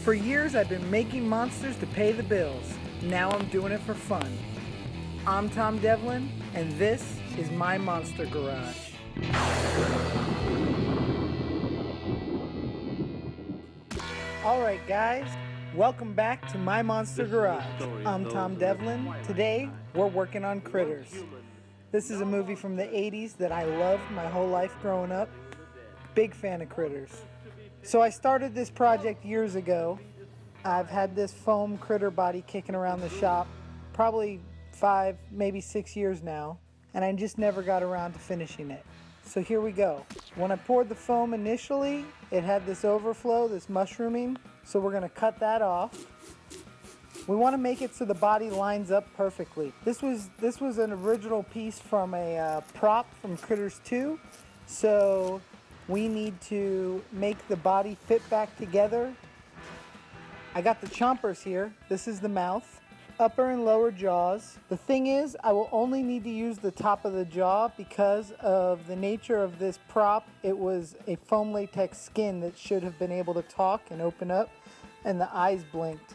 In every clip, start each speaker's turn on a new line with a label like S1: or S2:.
S1: For years I've been making monsters to pay the bills. Now I'm doing it for fun. I'm Tom Devlin, and this is my Monster Garage. Alright guys, welcome back to my Monster Garage. I'm Tom Devlin. Today we're working on Critters. This is a movie from the 80s that I loved my whole life growing up. Big fan of Critters. So I started this project years ago. I've had this foam critter body kicking around the shop probably 5, maybe 6 years now, and I just never got around to finishing it. So here we go. When I poured the foam initially, it had this overflow, this mushrooming, so we're going to cut that off. We want to make it so the body lines up perfectly. This was an original piece from a prop from Critters 2, so we need to make the body fit back together. I got the chompers here. This is the mouth, upper and lower jaws. The thing is, I will only need to use the top of the jaw because of the nature of this prop. It was a foam latex skin that should have been able to talk and open up, and the eyes blinked.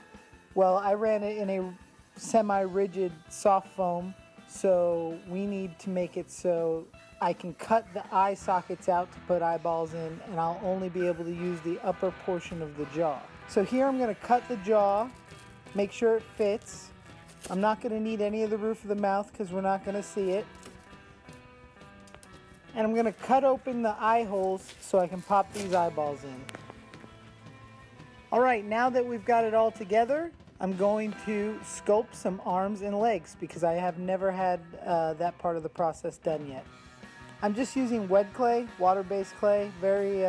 S1: Well, I ran it in a semi-rigid soft foam, so we need to make it so I can cut the eye sockets out to put eyeballs in, and I'll only be able to use the upper portion of the jaw. So here I'm going to cut the jaw, make sure it fits. I'm not going to need any of the roof of the mouth because we're not going to see it. And I'm going to cut open the eye holes so I can pop these eyeballs in. Alright, now that we've got it all together, I'm going to sculpt some arms and legs because I have never had that part of the process done yet. I'm just using wet clay, water-based clay, very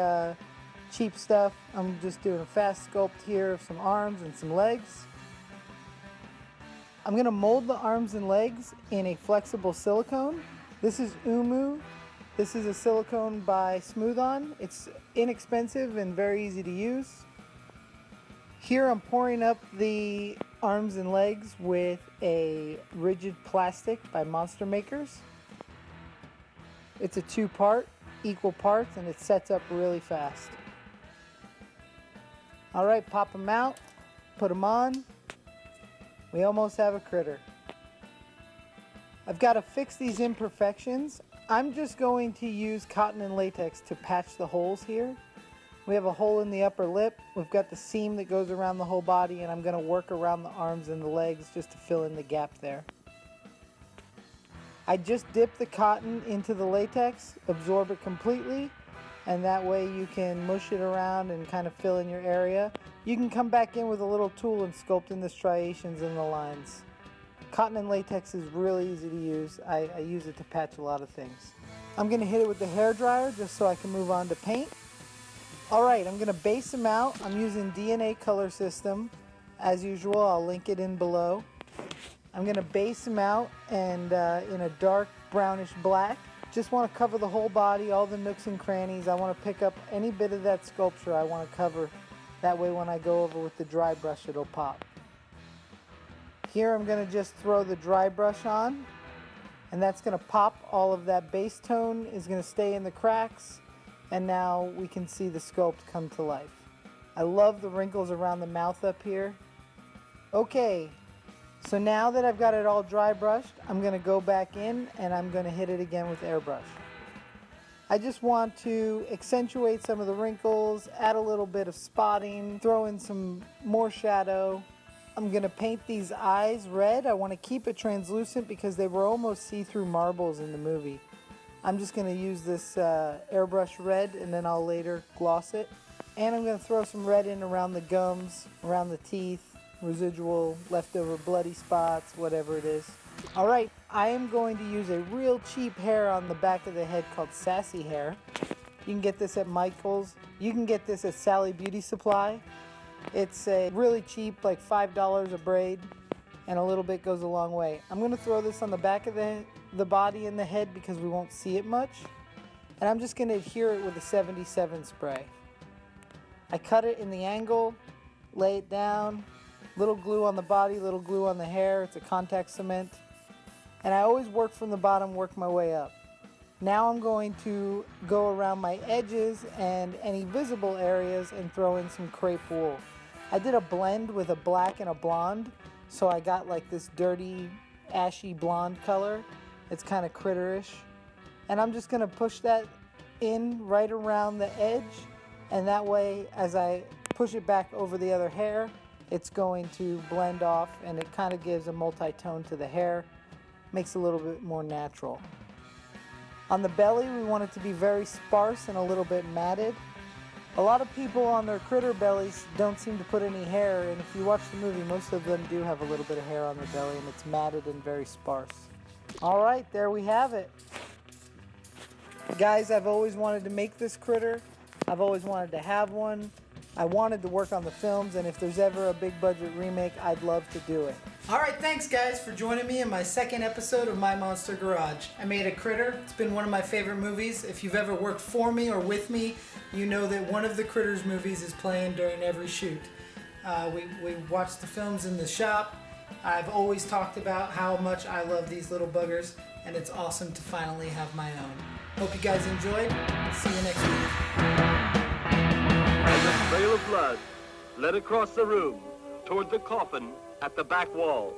S1: cheap stuff. I'm just doing a fast sculpt here of some arms and some legs. I'm going to mold the arms and legs in a flexible silicone. This is Umu. This is a silicone by Smooth On. It's inexpensive and very easy to use. Here I'm pouring up the arms and legs with a rigid plastic by Monster Makers. It's a 2-part, equal parts, and it sets up really fast. Alright, pop them out, put them on. We almost have a critter. I've got to fix these imperfections. I'm just going to use cotton and latex to patch the holes here. We have a hole in the upper lip. We've got the seam that goes around the whole body, and I'm going to work around the arms and the legs just to fill in the gap there. I just dip the cotton into the latex, absorb it completely, and that way you can mush it around and kind of fill in your area. You can come back in with a little tool and sculpt in the striations and the lines. Cotton and latex is really easy to use. I use it to patch a lot of things. I'm going to hit it with the hairdryer just so I can move on to paint. Alright, I'm going to base them out. I'm using DNA color system. As usual, I'll link it in below. I'm going to base them out and in a dark brownish black. Just want to cover the whole body, all the nooks and crannies. I want to pick up any bit of that sculpture I want to cover. That way when I go over with the dry brush it'll pop. Here I'm going to just throw the dry brush on, and that's going to pop all of that base tone, is going to stay in the cracks, and now we can see the sculpt come to life. I love the wrinkles around the mouth up here. Okay. So now that I've got it all dry brushed, I'm going to go back in and I'm going to hit it again with airbrush. I just want to accentuate some of the wrinkles, add a little bit of spotting, throw in some more shadow. I'm going to paint these eyes red. I want to keep it translucent because they were almost see-through marbles in the movie. I'm just going to use this airbrush red and then I'll later gloss it. And I'm going to throw some red in around the gums, around the teeth, residual, leftover bloody spots, whatever it is. Alright, I am going to use a real cheap hair on the back of the head called Sassy Hair. You can get this at Michael's. You can get this at Sally Beauty Supply. It's a really cheap, like $5 a braid, and a little bit goes a long way. I'm going to throw this on the back of the body and the head because we won't see it much. And I'm just going to adhere it with a 77 spray. I cut it in the angle, lay it down. Little glue on the body, little glue on the hair. It's a contact cement. And I always work from the bottom, work my way up. Now I'm going to go around my edges and any visible areas and throw in some crepe wool. I did a blend with a black and a blonde, so I got like this dirty, ashy blonde color. It's kind of critterish. And I'm just gonna push that in right around the edge, and that way, as I push it back over the other hair, it's going to blend off, and it kind of gives a multi-tone to the hair, makes it a little bit more natural. On the belly, we want it to be very sparse and a little bit matted. A lot of people on their critter bellies don't seem to put any hair, and if you watch the movie, most of them do have a little bit of hair on their belly, and it's matted and very sparse. All right, there we have it. Guys, I've always wanted to make this critter. I've always wanted to have one. I wanted to work on the films, and if there's ever a big budget remake, I'd love to do it. All right, thanks guys for joining me in my second episode of My Monster Garage. I made a critter. It's been one of my favorite movies. If you've ever worked for me or with me, you know that one of the Critters movies is playing during every shoot. We watched the films in the shop. I've always talked about how much I love these little buggers, and it's awesome to finally have my own. Hope you guys enjoyed. See you next week.
S2: As a trail of blood led across the room toward the coffin at the back wall.